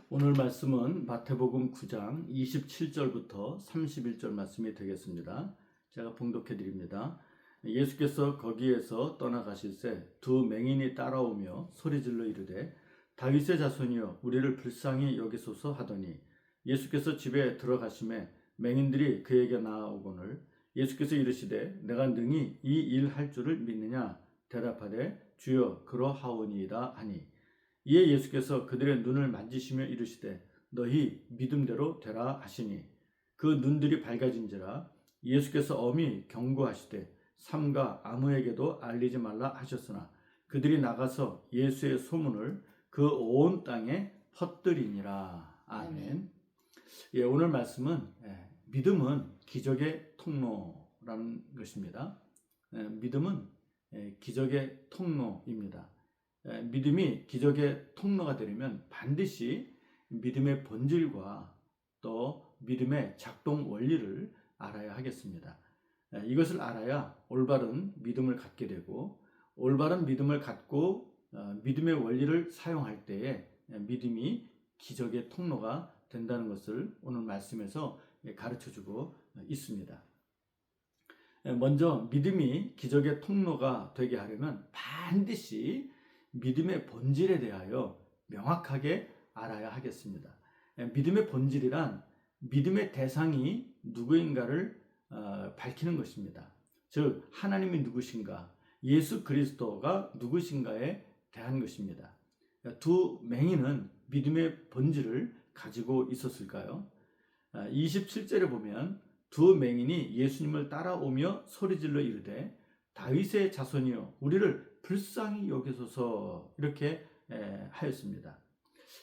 오늘 말씀은 마태복음 9장 27절부터 31절 말씀이 되겠습니다. 제가 봉독해 드립니다. 예수께서 거기에서 떠나가실새 두 맹인이 따라오며 소리질러 이르되 다윗의 자손이여 우리를 불쌍히 여기소서 하더니 예수께서 집에 들어가심에 맹인들이 그에게 나아오거늘 예수께서 이르시되 내가 능히 이 일 할 줄을 믿느냐 대답하되 주여 그러하오니이다 하니 이에 예수께서 그들의 눈을 만지시며 이르시되 너희 믿음대로 되라 하시니 그 눈들이 밝아진지라. 예수께서 엄히 경고하시되 삼가 아무에게도 알리지 말라 하셨으나 그들이 나가서 예수의 소문을 그 온 땅에 퍼뜨리니라. 아멘. 예, 오늘 말씀은 믿음은 기적의 통로라는 것입니다. 믿음은 기적의 통로입니다. 믿음이 기적의 통로가 되려면 반드시 믿음의 본질과 또 믿음의 작동 원리를 알아야 하겠습니다. 이것을 알아야 올바른 믿음을 갖게 되고 올바른 믿음을 갖고 믿음의 원리를 사용할 때에 믿음이 기적의 통로가 된다는 것을 오늘 말씀에서 가르쳐주고 있습니다. 먼저 믿음이 기적의 통로가 되게 하려면 반드시 믿음의 본질에 대하여 명확하게 알아야 하겠습니다. 믿음의 본질이란 믿음의 대상이 누구인가를 밝히는 것입니다. 즉 하나님이 누구신가, 예수 그리스도가 누구신가에 대한 것입니다. 두 맹인은 믿음의 본질을 가지고 있었을까요? 27절에 보면 두 맹인이 예수님을 따라오며 소리질러 이르되 다윗의 자손이여 우리를 불쌍히 여기소서 이렇게 하였습니다.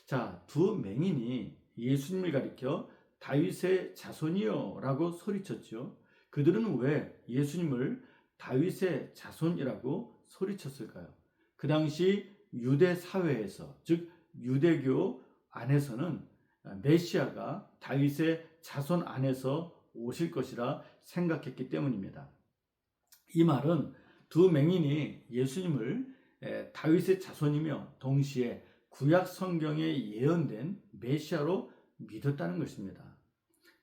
자, 두 맹인이 예수님을 가리켜 다윗의 자손이여 라고 소리쳤죠. 그들은 왜 예수님을 다윗의 자손이라고 소리쳤을까요? 그 당시 유대 사회에서, 즉 유대교 안에서는 메시아가 다윗의 자손 안에서 오실 것이라 생각했기 때문입니다. 이 말은 두 맹인이 예수님을 다윗의 자손이며 동시에 구약 성경에 예언된 메시아로 믿었다는 것입니다.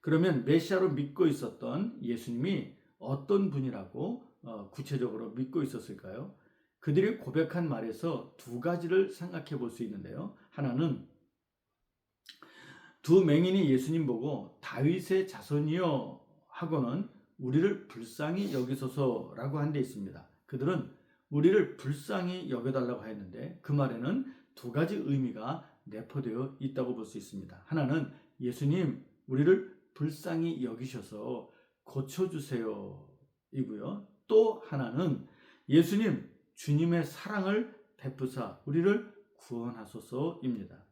그러면 메시아로 믿고 있었던 예수님이 어떤 분이라고 구체적으로 믿고 있었을까요? 그들이 고백한 말에서 두 가지를 생각해 볼 수 있는데요. 하나는 두 맹인이 예수님 보고 다윗의 자손이여 하고는 우리를 불쌍히 여기소서라고 한 데 있습니다. 그들은 우리를 불쌍히 여겨달라고 했는데 그 말에는 두 가지 의미가 내포되어 있다고 볼 수 있습니다. 하나는 예수님 우리를 불쌍히 여기셔서 고쳐주세요 이고요. 또 하나는 예수님 주님의 사랑을 베푸사 우리를 구원하소서입니다.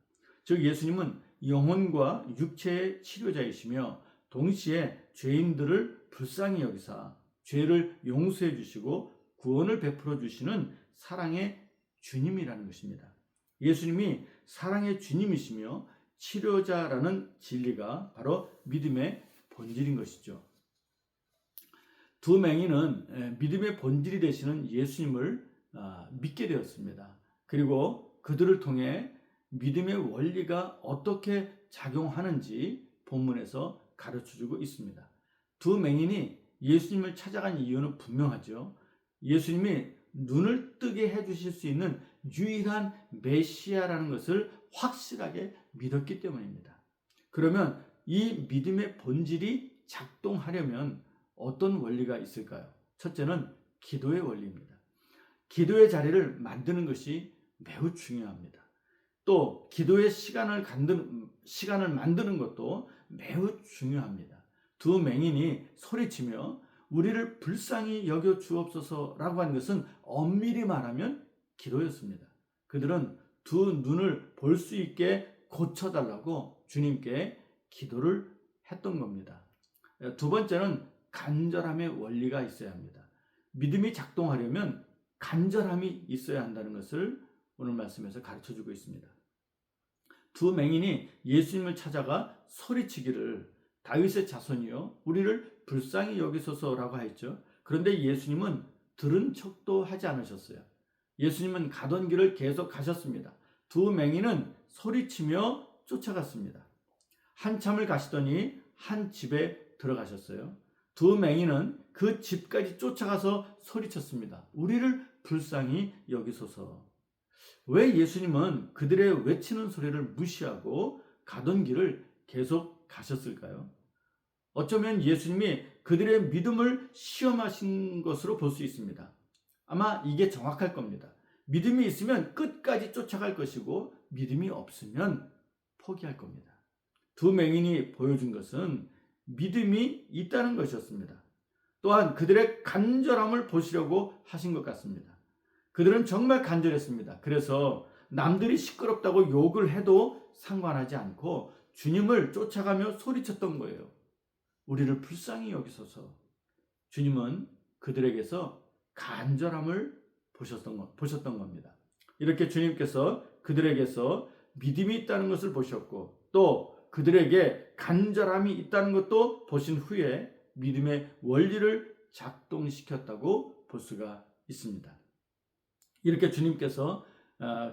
즉 예수님은 영혼과 육체의 치료자이시며 동시에 죄인들을 불쌍히 여기사 죄를 용서해 주시고 구원을 베풀어 주시는 사랑의 주님이라는 것입니다. 예수님이 사랑의 주님이시며 치료자라는 진리가 바로 믿음의 본질인 것이죠. 두 맹인은 믿음의 본질이 되시는 예수님을 믿게 되었습니다. 그리고 그들을 통해 믿음의 원리가 어떻게 작용하는지 본문에서 가르쳐주고 있습니다. 두 맹인이 예수님을 찾아간 이유는 분명하죠. 예수님이 눈을 뜨게 해주실 수 있는 유일한 메시아라는 것을 확실하게 믿었기 때문입니다. 그러면 이 믿음의 본질이 작동하려면 어떤 원리가 있을까요? 첫째는 기도의 원리입니다. 기도의 자리를 만드는 것이 매우 중요합니다. 또 기도의 시간을 만드는 것도 매우 중요합니다. 두 맹인이 소리치며 우리를 불쌍히 여겨 주옵소서라고 한 것은 엄밀히 말하면 기도였습니다. 그들은 두 눈을 볼 수 있게 고쳐달라고 주님께 기도를 했던 겁니다. 두 번째는 간절함의 원리가 있어야 합니다. 믿음이 작동하려면 간절함이 있어야 한다는 것을 오늘 말씀에서 가르쳐주고 있습니다. 두 맹인이 예수님을 찾아가 소리치기를 다윗의 자손이여 우리를 불쌍히 여기소서라고 했죠. 그런데 예수님은 들은 척도 하지 않으셨어요. 예수님은 가던 길을 계속 가셨습니다. 두 맹인은 소리치며 쫓아갔습니다. 한참을 가시더니 한 집에 들어가셨어요. 두 맹인은 그 집까지 쫓아가서 소리쳤습니다. 우리를 불쌍히 여기소서. 왜 예수님은 그들의 외치는 소리를 무시하고 가던 길을 계속 가셨을까요? 어쩌면 예수님이 그들의 믿음을 시험하신 것으로 볼 수 있습니다. 아마 이게 정확할 겁니다. 믿음이 있으면 끝까지 쫓아갈 것이고 믿음이 없으면 포기할 겁니다. 두 맹인이 보여준 것은 믿음이 있다는 것이었습니다. 또한 그들의 간절함을 보시려고 하신 것 같습니다. 그들은 정말 간절했습니다. 그래서 남들이 시끄럽다고 욕을 해도 상관하지 않고 주님을 쫓아가며 소리쳤던 거예요. 우리를 불쌍히 여기소서. 주님은 그들에게서 간절함을 보셨던 겁니다. 이렇게 주님께서 그들에게서 믿음이 있다는 것을 보셨고 또 그들에게 간절함이 있다는 것도 보신 후에 믿음의 원리를 작동시켰다고 볼 수가 있습니다. 이렇게 주님께서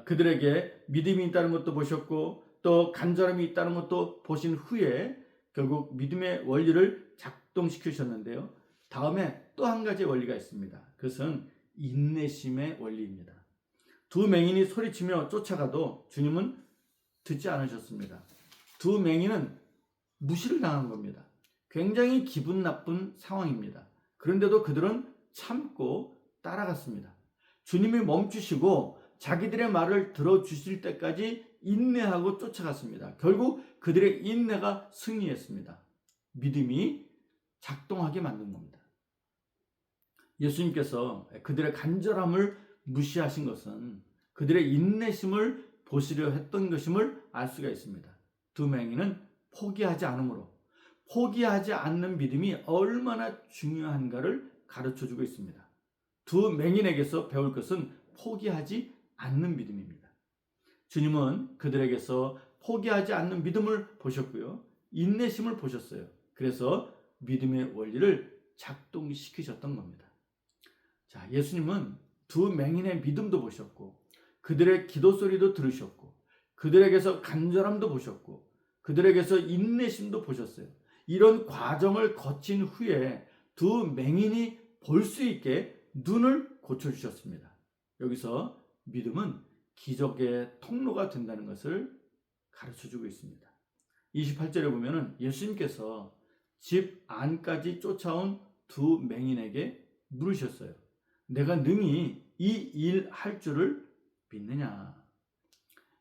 그들에게 믿음이 있다는 것도 보셨고 또 간절함이 있다는 것도 보신 후에 결국 믿음의 원리를 작동시키셨는데요. 다음에 또 한 가지 원리가 있습니다. 그것은 인내심의 원리입니다. 두 맹인이 소리치며 쫓아가도 주님은 듣지 않으셨습니다. 두 맹인은 무시를 당한 겁니다. 굉장히 기분 나쁜 상황입니다. 그런데도 그들은 참고 따라갔습니다. 주님이 멈추시고 자기들의 말을 들어주실 때까지 인내하고 쫓아갔습니다. 결국 그들의 인내가 승리했습니다. 믿음이 작동하게 만든 겁니다. 예수님께서 그들의 간절함을 무시하신 것은 그들의 인내심을 보시려 했던 것임을 알 수가 있습니다. 두 맹인은 포기하지 않으므로 포기하지 않는 믿음이 얼마나 중요한가를 가르쳐주고 있습니다. 두 맹인에게서 배울 것은 포기하지 않는 믿음입니다. 주님은 그들에게서 포기하지 않는 믿음을 보셨고요. 인내심을 보셨어요. 그래서 믿음의 원리를 작동시키셨던 겁니다. 자, 예수님은 두 맹인의 믿음도 보셨고 그들의 기도 소리도 들으셨고 그들에게서 간절함도 보셨고 그들에게서 인내심도 보셨어요. 이런 과정을 거친 후에 두 맹인이 볼 수 있게 눈을 고쳐주셨습니다. 여기서 믿음은 기적의 통로가 된다는 것을 가르쳐주고 있습니다. 28절에 보면 예수님께서 집 안까지 쫓아온 두 맹인에게 물으셨어요. 내가 능히 이 일 할 줄을 믿느냐?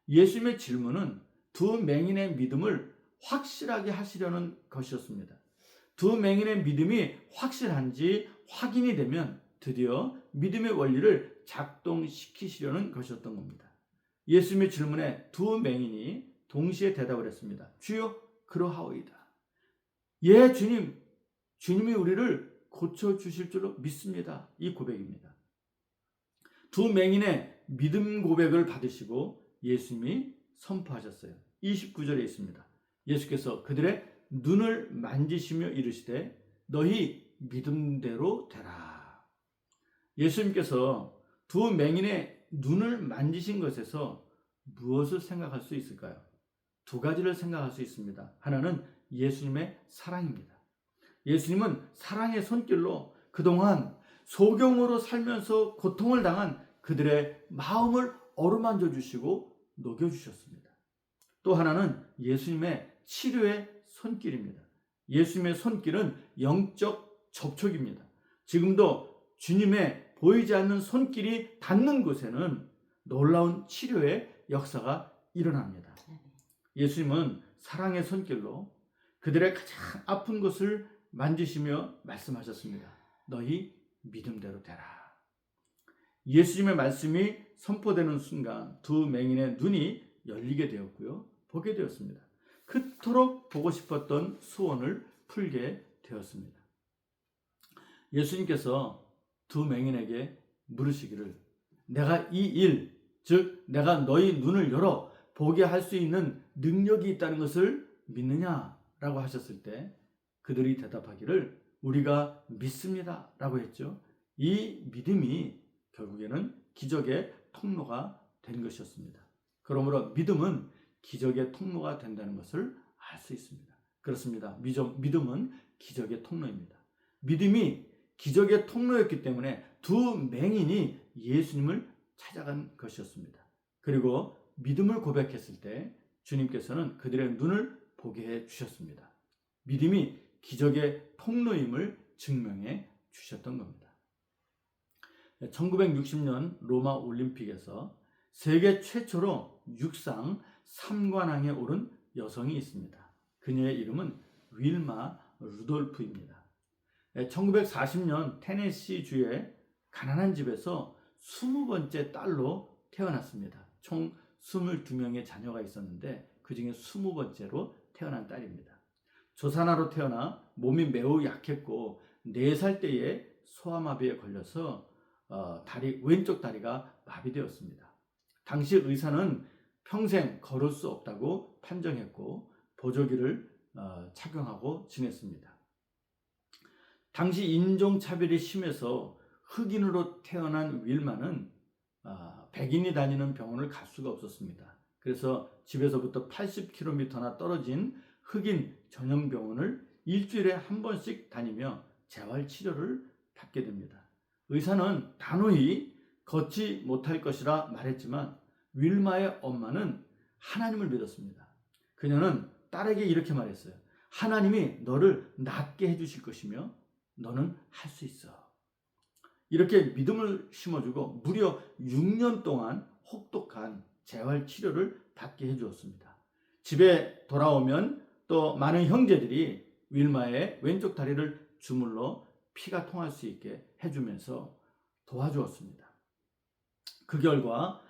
예수님의 질문은 두 맹인의 믿음을 확실하게 하시려는 것이었습니다. 두 맹인의 믿음이 확실한지 확인이 되면 드디어 믿음의 원리를 작동시키시려는 것이었던 겁니다. 예수님의 질문에 두 맹인이 동시에 대답을 했습니다. 주여, 그러하오이다. 예, 주님. 주님이 우리를 고쳐주실 줄로 믿습니다. 이 고백입니다. 두 맹인의 믿음 고백을 받으시고 예수님이 선포하셨어요. 29절에 있습니다. 예수께서 그들의 눈을 만지시며 이르시되 너희 믿음대로 되라. 예수님께서 두 맹인의 눈을 만지신 것에서 무엇을 생각할 수 있을까요? 두 가지를 생각할 수 있습니다. 하나는 예수님의 사랑입니다. 예수님은 사랑의 손길로 그동안 소경으로 살면서 고통을 당한 그들의 마음을 어루만져 주시고 녹여주셨습니다. 또 하나는 예수님의 치료의 손길입니다. 예수님의 손길은 영적 접촉입니다. 지금도 주님의 보이지 않는 손길이 닿는 곳에는 놀라운 치료의 역사가 일어납니다. 예수님은 사랑의 손길로 그들의 가장 아픈 곳을 만지시며 말씀하셨습니다. 너희 믿음대로 되라. 예수님의 말씀이 선포되는 순간 두 맹인의 눈이 열리게 되었고요. 보게 되었습니다. 그토록 보고 싶었던 소원을 풀게 되었습니다. 예수님께서 두 맹인에게 물으시기를 내가 이 일, 즉 내가 너희 눈을 열어 보게 할 수 있는 능력이 있다는 것을 믿느냐라고 하셨을 때 그들이 대답하기를 우리가 믿습니다 라고 했죠. 이 믿음이 결국에는 기적의 통로가 된 것이었습니다. 그러므로 믿음은 기적의 통로가 된다는 것을 알 수 있습니다. 그렇습니다. 믿음은 기적의 통로입니다. 믿음이 기적의 통로였기 때문에 두 맹인이 예수님을 찾아간 것이었습니다. 그리고 믿음을 고백했을 때 주님께서는 그들의 눈을 보게 해 주셨습니다. 믿음이 기적의 통로임을 증명해 주셨던 겁니다. 1960년 로마 올림픽에서 세계 최초로 육상 3관왕에 오른 여성이 있습니다. 그녀의 이름은 윌마 루돌프입니다. 1940년 테네시주의 가난한 집에서 20번째 딸로 태어났습니다. 총 22명의 자녀가 있었는데 그 중에 20번째로 태어난 딸입니다. 조산아로 태어나 몸이 매우 약했고 4살 때에 소아마비에 걸려서 왼쪽 다리가 마비되었습니다. 당시 의사는 평생 걸을 수 없다고 판정했고 보조기를 착용하고 지냈습니다. 당시 인종차별이 심해서 흑인으로 태어난 윌마는 백인이 다니는 병원을 갈 수가 없었습니다. 그래서 집에서부터 80km나 떨어진 흑인 전용 병원을 일주일에 한 번씩 다니며 재활치료를 받게 됩니다. 의사는 단호히 걷지 못할 것이라 말했지만 윌마의 엄마는 하나님을 믿었습니다. 그녀는 딸에게 이렇게 말했어요. 하나님이 너를 낫게 해주실 것이며 너는 할 수 있어. 이렇게 믿음을 심어주고 무려 6년 동안 혹독한 재활치료를 받게 해주었습니다. 집에 돌아오면 또 많은 형제들이 윌마의 왼쪽 다리를 주물러 피가 통할 수 있게 해주면서 도와주었습니다. 그 결과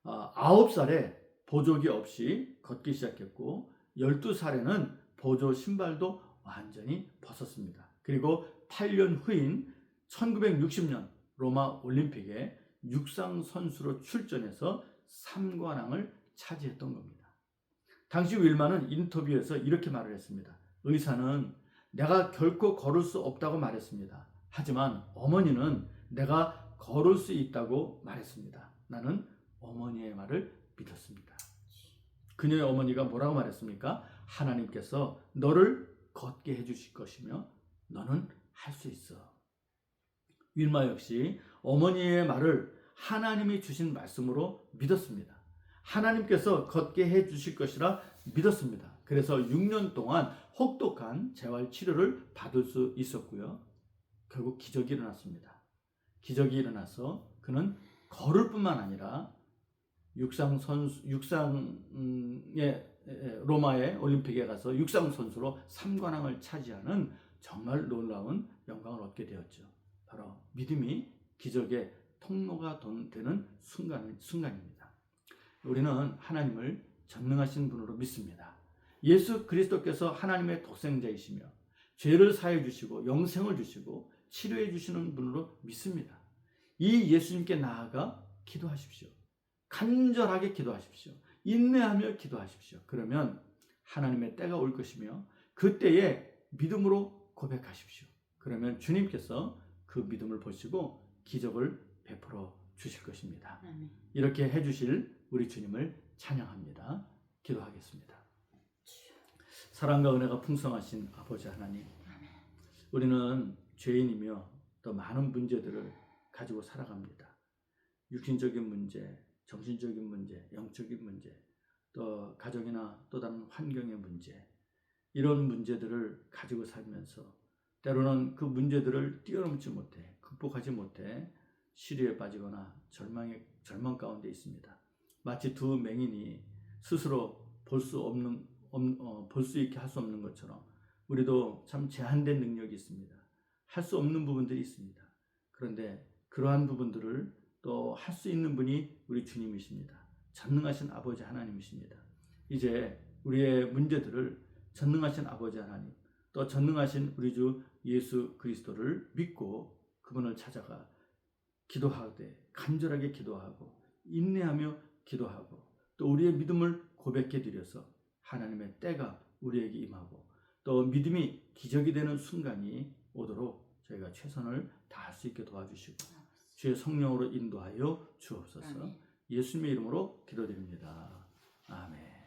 9살에 보조기 없이 걷기 시작했고 12살에는 보조 신발도 완전히 벗었습니다. 그리고 8년 후인 1960년 로마 올림픽에 육상 선수로 출전해서 3관왕을 차지했던 겁니다. 당시 윌마는 인터뷰에서 이렇게 말을 했습니다. 의사는 내가 결코 걸을 수 없다고 말했습니다. 하지만 어머니는 내가 걸을 수 있다고 말했습니다. 나는 어머니의 말을 믿었습니다. 그녀의 어머니가 뭐라고 말했습니까? 하나님께서 너를 걷게 해주실 것이며 너는 할 수 있어. 윌마 역시 어머니의 말을 하나님이 주신 말씀으로 믿었습니다. 하나님께서 걷게 해주실 것이라 믿었습니다. 그래서 6년 동안 혹독한 재활치료를 받을 수 있었고요. 결국 기적이 일어났습니다. 기적이 일어나서 그는 걸을 뿐만 아니라 로마의 올림픽에 가서 육상 선수로 3관왕을 차지하는 정말 놀라운 영광을 얻게 되었죠. 바로 믿음이 기적의 통로가 되는 순간입니다. 우리는 하나님을 전능하신 분으로 믿습니다. 예수 그리스도께서 하나님의 독생자이시며 죄를 사해 주시고 영생을 주시고 치료해 주시는 분으로 믿습니다. 이 예수님께 나아가 기도하십시오. 간절하게 기도하십시오. 인내하며 기도하십시오. 그러면 하나님의 때가 올 것이며 그때에 믿음으로 고백하십시오. 그러면 주님께서 그 믿음을 보시고 기적을 베풀어 주실 것입니다. 이렇게 해주실 우리 주님을 찬양합니다. 기도하겠습니다. 사랑과 은혜가 풍성하신 아버지 하나님, 우리는 죄인이며 또 많은 문제들을 가지고 살아갑니다. 육신적인 문제, 정신적인 문제, 영적인 문제, 또 가정이나 또 다른 환경의 문제, 이런 문제들을 가지고 살면서 때로는 그 문제들을 뛰어넘지 못해, 극복하지 못해 시리에 빠지거나 절망 가운데 있습니다. 마치 두 맹인이 스스로 볼 수 있게 할 수 없는 것처럼 우리도 참 제한된 능력이 있습니다. 할 수 없는 부분들이 있습니다. 그런데 그러한 부분들을 또 할 수 있는 분이 우리 주님이십니다. 전능하신 아버지 하나님이십니다. 이제 우리의 문제들을 전능하신 아버지 하나님, 또 전능하신 우리 주 예수 그리스도를 믿고 그분을 찾아가 기도하되 간절하게 기도하고 인내하며 기도하고 또 우리의 믿음을 고백해 드려서 하나님의 때가 우리에게 임하고 또 믿음이 기적이 되는 순간이 오도록 저희가 최선을 다할 수 있게 도와주시고 주의 성령으로 인도하여 주옵소서. 예수님의 이름으로 기도드립니다. 아멘.